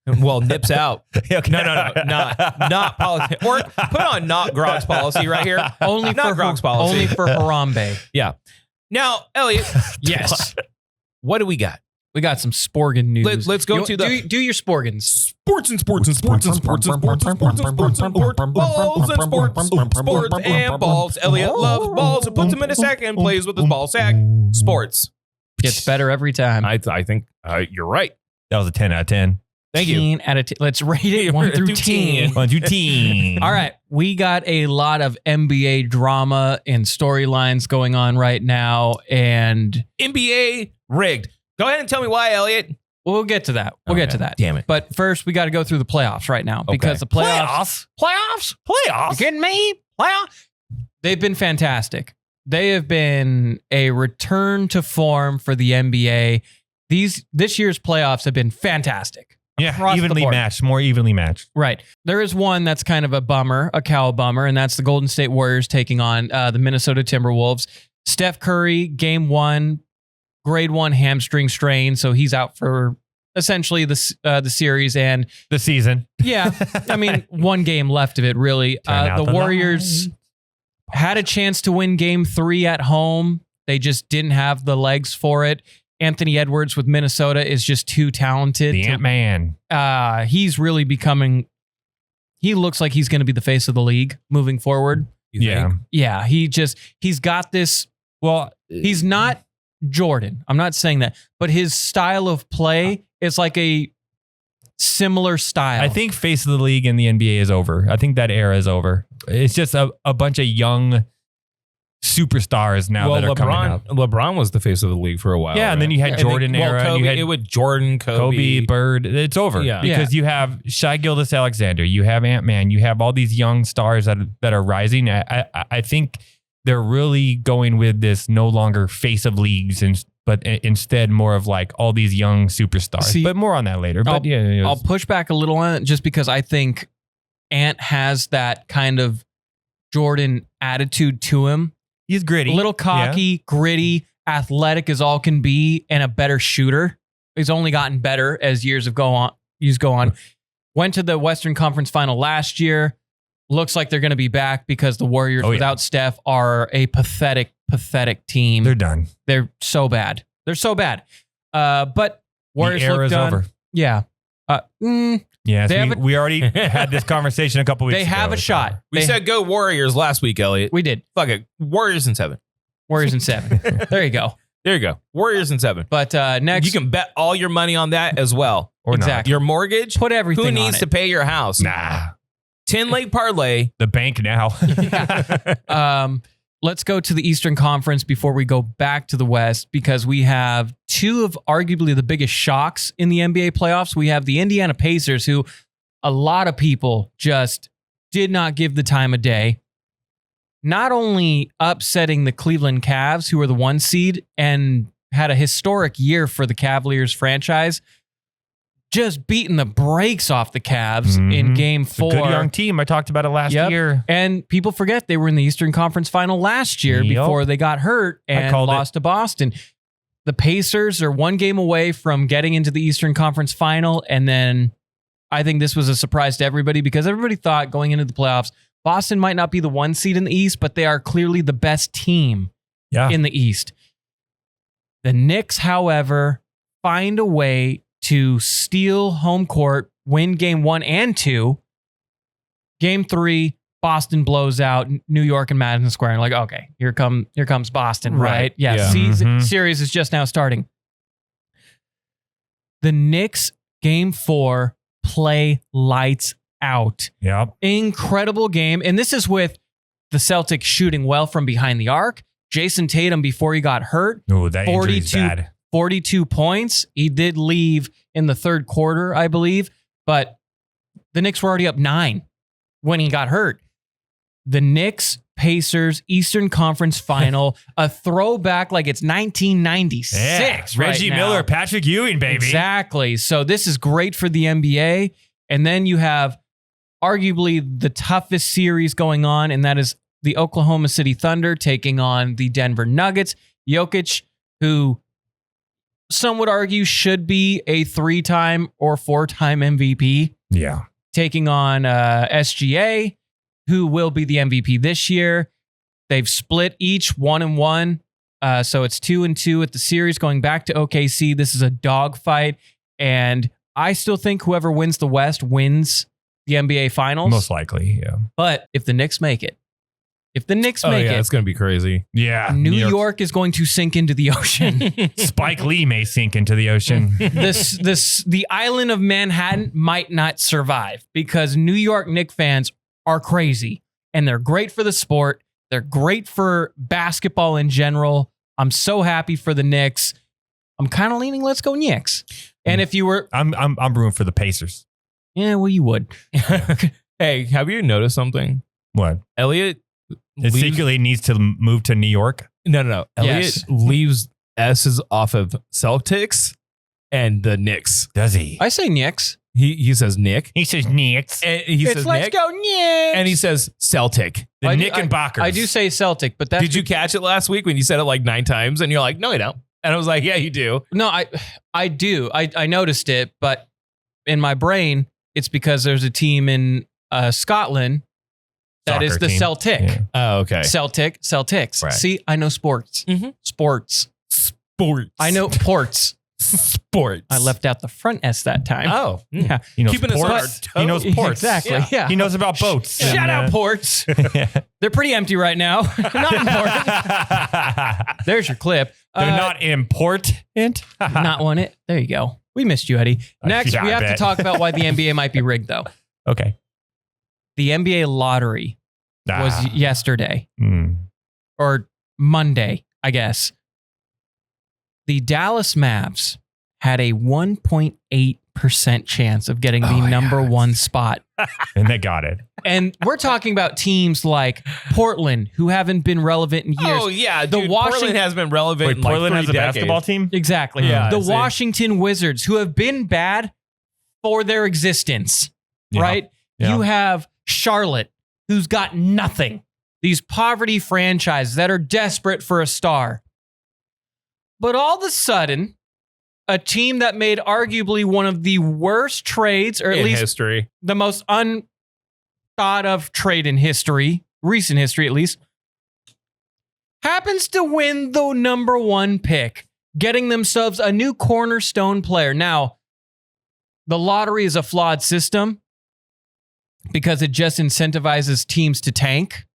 Well, nips out. Okay. No, not policy. Or put on not Groggs policy right here. Only not for Groggs policy. Only for Harambe. Yeah. Now, Elliott. Yes. What do we got? We got some Sporgan news. Let's go to the do your Sporgans. Sports and balls and balls. Elliott loves balls and puts them in a sack and plays with his ball sack. Sports gets better every time. I think you're right. That was a 10 out of 10. Thank you. 10 out of 10. Let's rate it 1 through 10. 1 through 10. All right. We got a lot of NBA drama and storylines going on right now. And NBA rigged. Go ahead and tell me why, Elliott. We'll get to that. We'll get to that. Damn it. But first, we got to go through the playoffs right now because the playoffs. You kidding me? Playoffs? They've been fantastic. They have been a return to form for the NBA. This year's playoffs have been fantastic. Yeah, evenly matched, more evenly matched. Right. There is one that's kind of a bummer, a cow bummer, and that's the Golden State Warriors taking on the Minnesota Timberwolves. Steph Curry, game 1, grade 1 hamstring strain, so he's out for essentially the series and the season. Yeah, I mean, one game left of it, really. The Warriors had a chance to win game 3 at home. They just didn't have the legs for it. Anthony Edwards with Minnesota is just too talented. The Ant-Man. He's really becoming... He looks like he's going to be the face of the league moving forward. Yeah. Yeah, he's got this... Well, he's not Jordan. I'm not saying that. But his style of play is like a similar style. I think face of the league in the NBA is over. I think that era is over. It's just a bunch of young... superstars now that are coming up. LeBron was the face of the league for a while. Yeah, right? And then you had Jordan era. Kobe, and you had it with Jordan, Kobe, Bird. It's over because you have Shai Gilgeous-Alexander, you have Ant-Man, you have all these young stars that are rising. I think they're really going with this no longer face of leagues but instead more of like all these young superstars. See, but more on that later. But I'll push back a little on it just because I think Ant has that kind of Jordan attitude to him. He's gritty. A little cocky, gritty, athletic as all can be, and a better shooter. He's only gotten better as years go on. Went to the Western Conference Final last year. Looks like they're going to be back because the Warriors without Steph are a pathetic team. They're done. They're so bad. But Warriors look done. Over. Yeah. Yeah, we already had this conversation a couple weeks ago. They have a shot. We said go Warriors last week, Elliott. We did. Fuck it. Warriors in 7. Warriors in 7. There you go. There you go. Warriors in 7. But next... You can bet all your money on that as well. Or exactly. not. Your mortgage? Put everything on it. Who needs to pay your house? Nah. 10-leg parlay. The bank now. Yeah. Let's go to the Eastern Conference before we go back to the West because we have 2 of arguably the biggest shocks in the NBA playoffs. We have the Indiana Pacers, who a lot of people just did not give the time of day. Not only upsetting the Cleveland Cavs, who were the 1 seed and had a historic year for the Cavaliers franchise, just beating the brakes off the Cavs in game 4. It's a good young team. I talked about it last year. And people forget they were in the Eastern Conference Final last year before they got hurt and lost to Boston. The Pacers are 1 game away from getting into the Eastern Conference Final. And then I think this was a surprise to everybody because everybody thought going into the playoffs, Boston might not be the 1 seed in the East, but they are clearly the best team in the East. The Knicks, however, find a way to steal home court, win game 1 and 2. Game 3, Boston blows out New York and Madison Square. And like, okay, here comes Boston, right? Yeah. Series is just now starting. The Knicks, game 4, play lights out. Yep. Incredible game. And this is with the Celtics shooting well from behind the arc. Jason Tatum, before he got hurt, that injury's bad. 42 points. He did leave in the 3rd quarter, I believe, but the Knicks were already up 9 when he got hurt. The Knicks, Pacers, Eastern Conference Final, a throwback like it's 1996. Yeah, Reggie Miller, Patrick Ewing, baby. Exactly. So this is great for the NBA. And then you have arguably the toughest series going on, and that is the Oklahoma City Thunder taking on the Denver Nuggets. Jokic, who some would argue should be a 3-time or 4-time MVP. Yeah. Taking on SGA, who will be the MVP this year. They've split each 1-1. So it's 2-2 at the series going back to OKC. This is a dogfight. And I still think whoever wins the West wins the NBA Finals. Most likely, yeah. But if the Knicks make it, it's going to be be Yeah. New York is going to sink into the ocean. Spike Lee may sink into the ocean. The island of Manhattan might not survive because New York Knicks fans are crazy and they're great for the sport. They're great for basketball in general. I'm so happy for the Knicks. I'm kind of leaning, let's go Knicks. And if you were, I'm rooting for the Pacers. Yeah, well, you would. Hey, have you noticed something? What? Elliott secretly needs to move to New York. No. Elliott leaves S's off of Celtics and the Knicks. Does he? I say Knicks. He says Nick. He says Knicks. And he says let's Nick. go Knicks. And he says Celtic. The I Knickerbockers. I do say Celtic, but that's Did you catch it last week when you said it like 9 times? And you're like, no, you don't. And I was like, yeah, you do. No, I do. I noticed it, but in my brain, it's because there's a team in Scotland that Soccer is the team. Celtic. Yeah. Oh, okay. Celtics. Right. See, I know sports. Mhm. Sports. Sports. I know ports. Sports. I left out the front S that time. Oh. Yeah. He knows Keeping us on our ports. toes. He knows ports. Exactly. Yeah. He knows about boats. Shout out ports. They're pretty empty right now. Not important. There's your clip. They're not important. Not one it. There you go. We missed you, Eddie. Next, Yeah, we I have to bet. talk about why the NBA might be rigged, though. Okay. The NBA lottery was yesterday or Monday, I guess. The Dallas Mavs had a 1.8% chance of getting the number 1 spot. And they got it. And we're talking about teams like Portland, who haven't been relevant in years. Oh, yeah. The Dude, Washington- Portland has been relevant Wait, in like Portland 3 has a decades. basketball team? Exactly. Yeah, The see. Washington Wizards, who have been bad for their existence, Yeah. right? Yeah. You have Charlotte, who's got nothing. These poverty franchises that are desperate for a star. But all of a sudden, a team that made arguably one of the worst trades, or at In least history. the most unthought of trade in history, recent history at least, happens to win the number 1 pick, getting themselves a new cornerstone player. Now, the lottery is a flawed system because it just incentivizes teams to tank.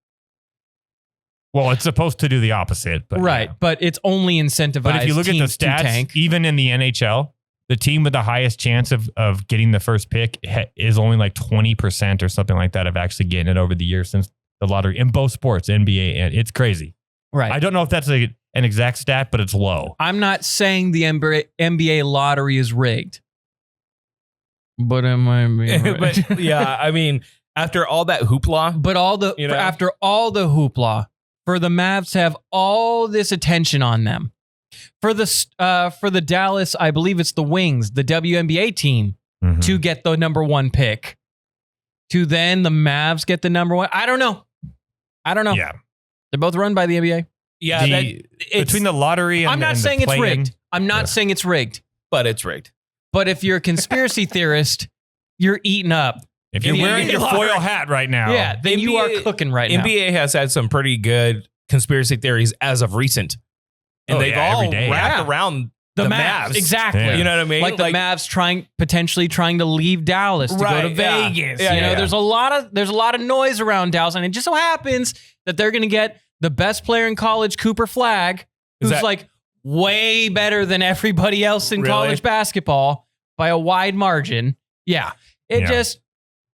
Well, it's supposed to do the opposite. But Right, yeah. but it's only incentivized But if you look at the teams to stats, tank. even in the NHL, the team with the highest chance of getting the first pick is only like 20% or something like that of actually getting it over the years since the lottery in both sports, NBA, and it's crazy. Right. I don't know if that's an exact stat, but it's low. I'm not saying the NBA lottery is rigged. But am I being right? But yeah, I mean, after all that hoopla, But after all the hoopla, for the Mavs to have all this attention on them, for the Dallas, I believe it's the Wings, the WNBA team, to get the number 1 pick, to then the Mavs get the number 1. I don't know. Yeah. They're both run by the NBA. yeah, Between the lottery and I'm not and the saying it's play-in- rigged. I'm not saying it's rigged. but it's rigged. But if you're a conspiracy theorist, you're eating up. If you're The wearing NBA your lottery- foil hat right now. Yeah, then you are NBA cooking right now. NBA has had some pretty good conspiracy theories as of recent. And Oh, they've yeah, all every day. wrapped Yeah. around The the Mavs. Mavs. Exactly. Yeah. You know what I mean? Like the Mavs potentially trying to leave Dallas to go to Right, yeah. Vegas. Yeah, you know, yeah. there's a lot of noise around Dallas, and it just so happens that they're going to get the best player in college, Cooper Flagg, who's like way better than everybody else in Really? college basketball by a wide margin. Yeah.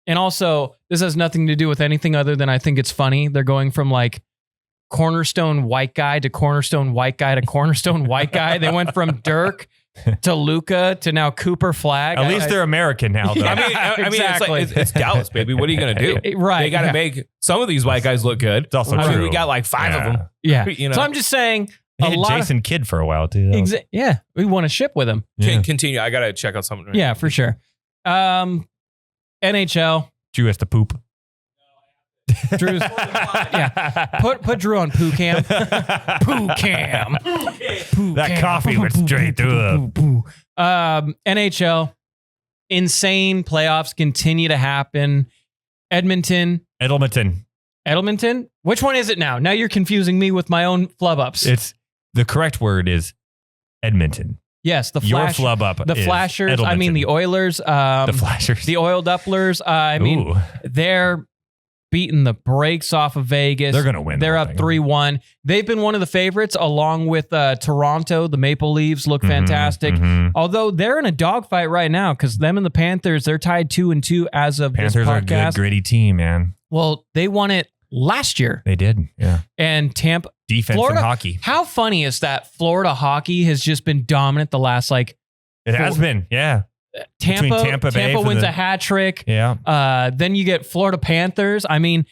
And also, this has nothing to do with anything other than I think it's funny. They're going from like cornerstone white guy to cornerstone white guy to cornerstone white guy. They went from Dirk to Luka to now Cooper Flagg. At least they're American now, though. Yeah. I mean, Exactly. it's Dallas, baby. What are you gonna do? Right. They got to make some of these white guys look good. It's also I mean, true. we got like 5 of them. Yeah. You know? So I'm just saying He a had lot Jason Kidd for a while, too. of yeah, we want to ship with him. Yeah. Continue. I gotta check out something. Yeah, for sure. NHL. Drew has to poop. Drew's, Put Drew on poo cam. Poo cam. That coffee went straight through him. NHL. Insane playoffs continue to happen. Edelmonton. Which one is it now? Now you're confusing me with my own flub ups. It's the correct word is Edmonton. Yes, your flub up. The Flashers. Edelmonton. I mean the Oilers. The Flashers. The Oil Dupplers. They're beating the brakes off of Vegas. They're going to win. They're up 3-1. They've been one of the favorites along with Toronto. The Maple Leafs look fantastic. Although they're in a dogfight right now because them and the Panthers, they're tied 2-2 as of this podcast. Panthers are a good, gritty team, man. Well, they won it last year. They did, yeah. And Tampa. Defense Florida, and hockey. How funny is that Florida hockey has just been dominant the last It has been, yeah. Tampa wins a hat trick. Yeah. Then you get Florida Panthers. I mean,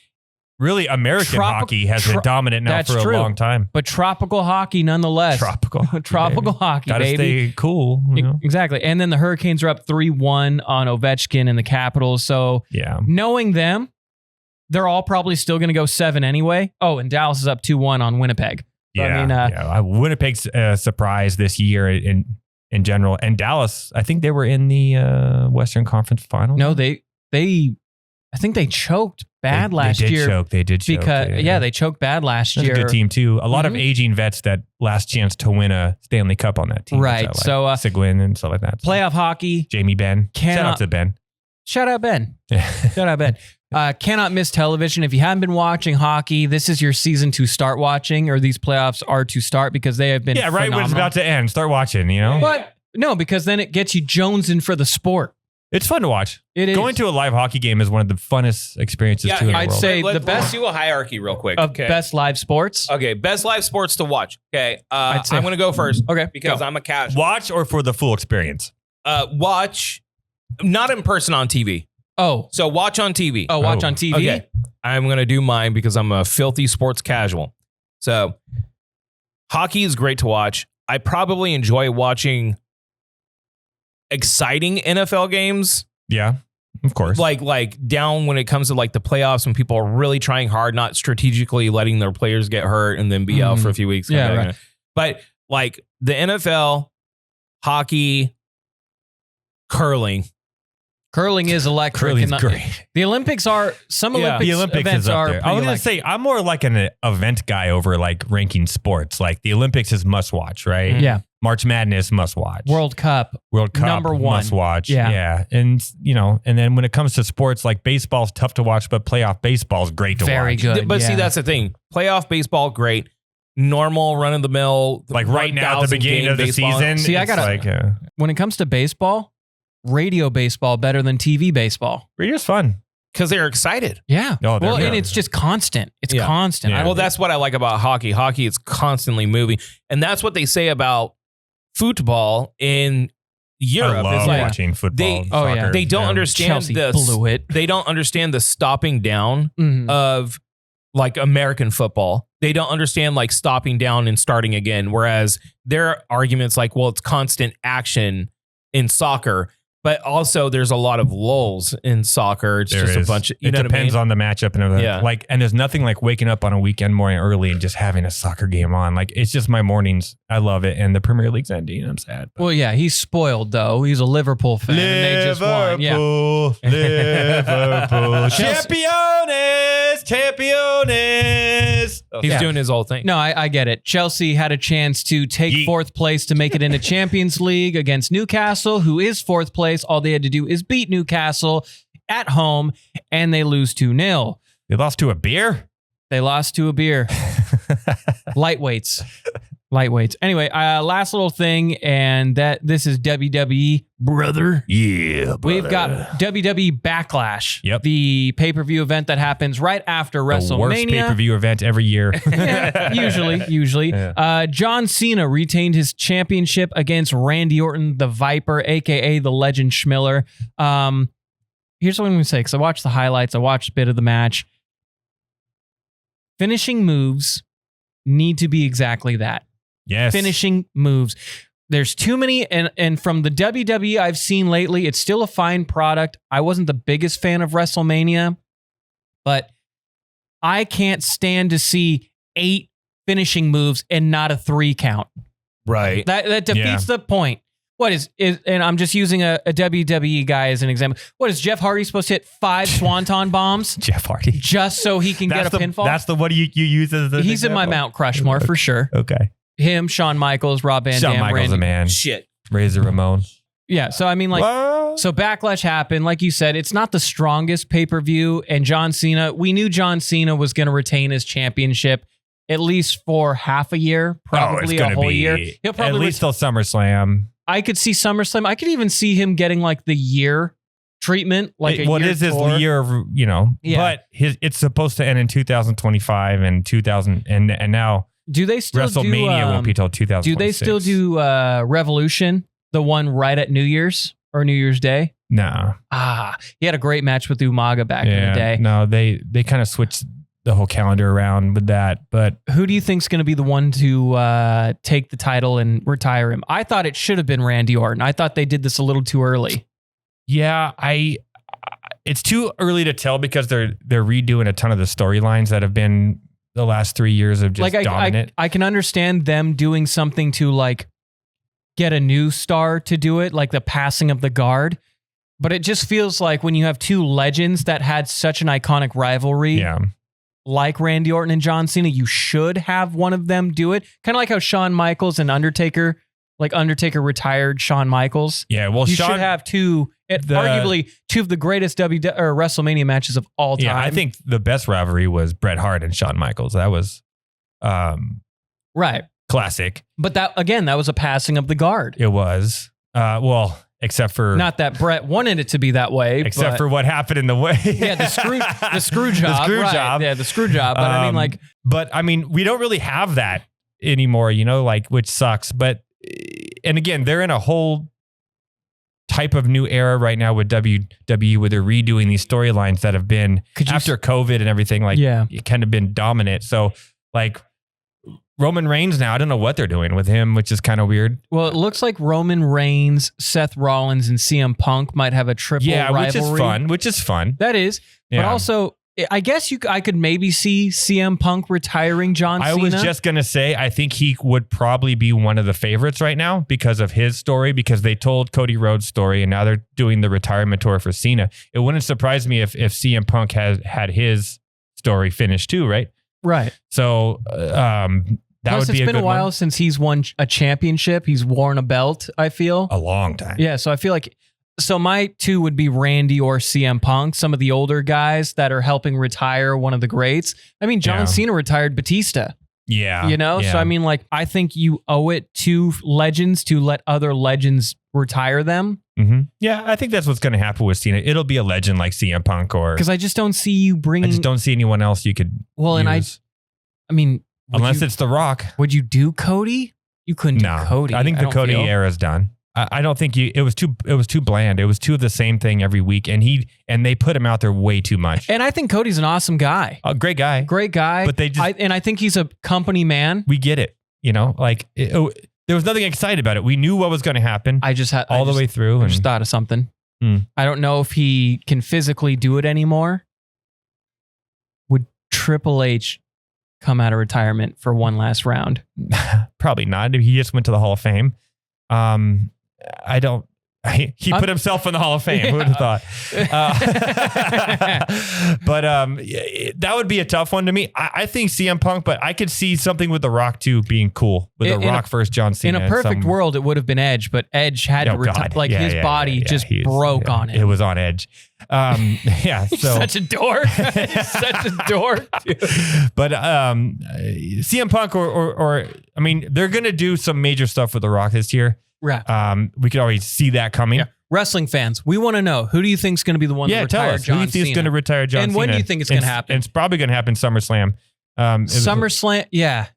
really, American hockey has been dominant now for a long time. But tropical hockey nonetheless. Tropical hockey, Gotta stay cool. Exactly. And then the Hurricanes are up 3-1 on Ovechkin and the Capitals. So knowing them, they're all probably still going to go 7 anyway. Oh, and Dallas is up 2-1 on Winnipeg. So, Winnipeg's a surprise this year in general. And Dallas, I think they were in the Western Conference Final. No, I think they choked bad last year. They did choke. Because, they choked bad last year. That's a good team, too. A lot of aging vets that last chance to win a Stanley Cup on that team. Right. So, Seguin and stuff like that. Playoff hockey. Jamie Benn. Shout out to Ben. Shout out Ben. Shout out Ben. Cannot miss television. If you haven't been watching hockey, this is your season to start watching, or these playoffs are to start because they have been right when it's about to end. Start watching, you know? But no, because then it gets you jonesing for the sport. It's fun to watch. It is. Going to a live hockey game is one of the funnest experiences too in the world. I'd say the best. Let's do a hierarchy real quick. Best live sports. Okay, best live sports to watch. Okay, I'm going to go first. Okay, because I'm a casual. Watch or for the full experience? Watch, not in person on TV. Oh. So watch on TV. Oh, watch on TV? Okay. I'm going to do mine because I'm a filthy sports casual. So hockey is great to watch. I probably enjoy watching exciting NFL games. Yeah, of course. Like down when it comes to like the playoffs when people are really trying hard, not strategically letting their players get hurt and then be out for a few weeks. Yeah, right. But like the NFL, hockey, curling. Curling is electric. Curling's great. The Olympics are the Olympics events is up are. there. I was gonna say I'm more like an event guy over like ranking sports. Like the Olympics is must watch, right? Yeah. March Madness must watch. World Cup number 1 must watch. Yeah. And and then when it comes to sports, like baseball's tough to watch, but playoff baseball is great to watch. Very good. But see, that's the thing. Playoff baseball, great. Normal run of the mill. Like right now at the beginning of the season. See, I gotta when it comes to baseball. Radio baseball better than TV baseball. Radio's fun. Because they're excited. Yeah. And it's just constant. It's constant. Yeah. Well, that's what I like about hockey. Hockey is constantly moving. And that's what they say about football in Europe. I love watching football. Soccer. They don't understand They don't understand the stopping down of like American football. They don't understand like stopping down and starting again. Whereas their arguments like, well, it's constant action in soccer. But also, there's a lot of lulls in soccer. It's just a bunch of, it depends on the matchup and everything. And there's nothing like waking up on a weekend morning early and just having a soccer game on. Like, it's just my mornings. I love it. And the Premier League's ending. I'm sad. Well, yeah, he's spoiled, though. He's a Liverpool fan. And they just won. Yeah. Liverpool. Champions. He's doing his whole thing. No, I get it. Chelsea had a chance to take fourth place to make it into Champions League against Newcastle, who is fourth place. All they had to do is beat Newcastle at home, and they lose 2-0. They lost to a beer? They lost to a beer. Lightweights. Anyway, last little thing, and this is WWE, brother. Yeah, brother. We've got WWE Backlash. Yep. The pay-per-view event that happens right after WrestleMania. The worst pay-per-view event every year. Usually. Yeah. John Cena retained his championship against Randy Orton, the Viper, a.k.a. the Legend Schmiller. Here's what I'm going to say, because I watched the highlights. I watched a bit of the match. Finishing moves need to be exactly that. Yes. Finishing moves. There's too many, and from the WWE I've seen lately, it's still a fine product. I wasn't the biggest fan of WrestleMania, but I can't stand to see 8 finishing moves and not a 3 count. Right. That defeats the point. What is and I'm just using a WWE guy as an example. What is Jeff Hardy supposed to hit 5 swanton bombs? Jeff Hardy. Just so he can get a pinfall? That's the what you use as the He's example? in my Mount Crushmore for sure. Okay. Him, Shawn Michaels, Rob Van Dam. Shawn Michaels a man. Shit. Razor Ramon. Yeah, so I mean, like, so Backlash happened. Like you said, it's not the strongest pay-per-view. And John Cena, we knew John Cena was going to retain his championship at least for half a year, probably a whole year. He'll probably at least till SummerSlam. I could see SummerSlam. I could even see him getting like the year treatment. Like what is his year of, but it's supposed to end in 2025 and now do they still WrestleMania won't be till 2026. Do they still do Revolution, the one right at New Year's or New Year's Day? No. He had a great match with Umaga back in the day. No, they kind of switched the whole calendar around with that. But who do you think is going to be the one to take the title and retire him? I thought it should have been Randy Orton. I thought they did this a little too early. Yeah, it's too early to tell because they're redoing a ton of the storylines that have been the last 3 years of just dominant. I can understand them doing something to like get a new star to do it, like the passing of the guard. But it just feels like when you have 2 legends that had such an iconic rivalry, like Randy Orton and John Cena, you should have one of them do it. Kind of like how Shawn Michaels and Undertaker retired Shawn Michaels. Yeah, well, you should have arguably 2 of the greatest WrestleMania matches of all time. Yeah, I think the best rivalry was Bret Hart and Shawn Michaels. That was right. Classic. But that was a passing of the guard. It was. Except for not that Bret wanted it to be that way, except for what happened in the way. Yeah, the screw job. The screw job. Yeah, the screw job. But I mean, we don't really have that anymore, which sucks. But and again, they're in a whole type of new era right now with WWE, where they're redoing these storylines that have been after COVID and everything. It kind of been dominant. So Roman Reigns now, I don't know what they're doing with him, which is kind of weird. Well, it looks like Roman Reigns, Seth Rollins, and CM Punk might have a triple rivalry. Which is fun. That is. Yeah. But also, I guess I could maybe see CM Punk retiring John Cena. I was just going to say, I think he would probably be one of the favorites right now because of his story, because they told Cody Rhodes' story and now they're doing the retirement tour for Cena. It wouldn't surprise me if CM Punk had his story finished too, right? Right. So, Plus, it's been a while since he's won a championship. He's worn a belt, I feel. A long time. Yeah, so I feel like... So my 2 would be Randy or CM Punk, some of the older guys that are helping retire one of the greats. I mean, John Cena retired Batista. Yeah. So I mean, I think you owe it to legends to let other legends retire them. Mm-hmm. Yeah, I think that's what's going to happen with Cena. It'll be a legend like CM Punk or... Because I just don't see you bringing... I just don't see anyone else you could use. I mean... Unless it's The Rock. Would you do Cody? You couldn't do Cody. I think the Cody era's done. I don't think it was too bland. It was too of the same thing every week, and they put him out there way too much. And I think Cody's an awesome guy. A great guy. But I think he's a company man. We get it. There was nothing exciting about it. We knew what was going to happen. I just had the way through. I just thought of something. I don't know if he can physically do it anymore. Would Triple H come out of retirement for one last round? Probably not. He just went to the Hall of Fame. He put himself in the Hall of Fame. Who would have thought? But that would be a tough one to me. I think CM Punk, but I could see something with The Rock too being cool. With The Rock versus John Cena. In a perfect world, it would have been Edge, but Edge had to retire. His body just broke on it. It was on edge. Such a dork. Such a dork. But CM Punk or I mean, they're gonna do some major stuff with The Rock this year. Right. We could always see that coming. Yeah. Wrestling fans, we want to know, who do you think is going to be the one to retire John Cena? Who do you think is going to retire John Cena? And when do you think it's going to happen? It's probably going to happen SummerSlam. SummerSlam, yeah.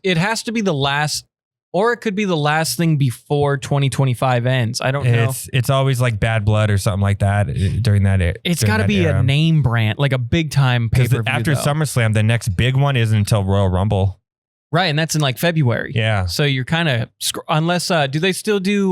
It has to be the last, or it could be the last thing before 2025 ends. I don't know. It's always like Bad Blood or something like that during that. It's got to be a name brand, like a big time pay-per-view. After SummerSlam, the next big one isn't until Royal Rumble. Right, and that's in like February. Yeah. So you're kind of unless do they still do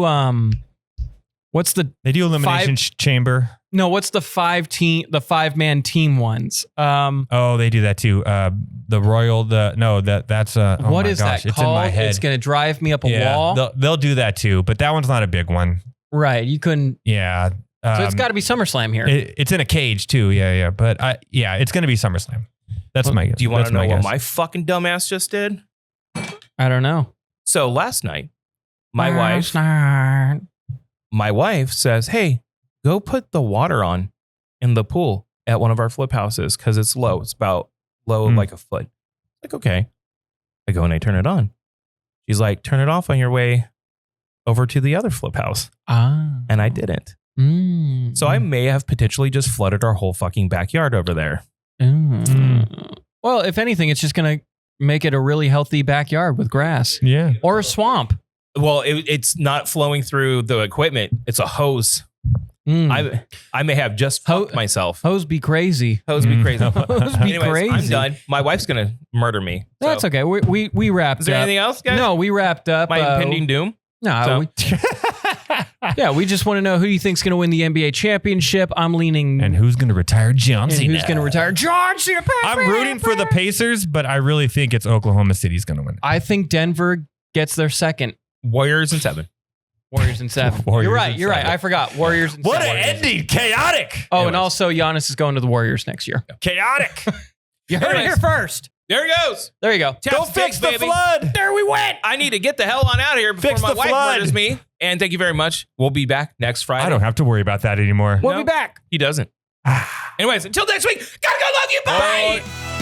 what's the They do Elimination Chamber. No, what's the 5-man team ones? Oh, they do that too. The Royal that's oh what my is gosh, that it's called? in my head. It's going to drive me up a wall. They'll do that too, but that one's not a big one. Right, you couldn't. Yeah. So it's got to be SummerSlam here. It's in a cage too. Yeah. But it's going to be SummerSlam. That's my guess. Do you want to know what my fucking dumbass just did? I don't know. So last night, my wife says, "Hey, go put the water on in the pool at one of our flip houses because it's low. It's about low like a foot." Like, okay. I go and I turn it on. She's like, "Turn it off on your way over to the other flip house." And I didn't. So I may have potentially just flooded our whole fucking backyard over there. Well, if anything, it's just going to make it a really healthy backyard with grass. Yeah. Or a swamp. Well, it's not flowing through the equipment. It's a hose. I may have just fucked myself. Hose be crazy. Hose be crazy. Hose be crazy. I'm done. My wife's going to murder me. So. That's okay. We wrapped up. Is there anything else, guys? No, we wrapped up. My impending doom? No. We just want to know who you think's going to win the NBA championship. I'm leaning. And who's going to retire John Cena? Who's going to retire John Cena? I'm rooting for the Pacers, but I really think it's Oklahoma City's going to win. I think Denver gets their second. Warriors in 7. Warriors in 7. You're right. I forgot. Warriors in 7. What an ending. Chaotic. Oh, and also Giannis is going to the Warriors next year. Chaotic. You heard it here first. There he goes. There you go. Go fix the flood. There we went. I need to get the hell on out of here before my wife murders me. And thank you very much. We'll be back next Friday. I don't have to worry about that anymore. We'll be back. He doesn't. Anyways, until next week, gotta go, love you. Bye.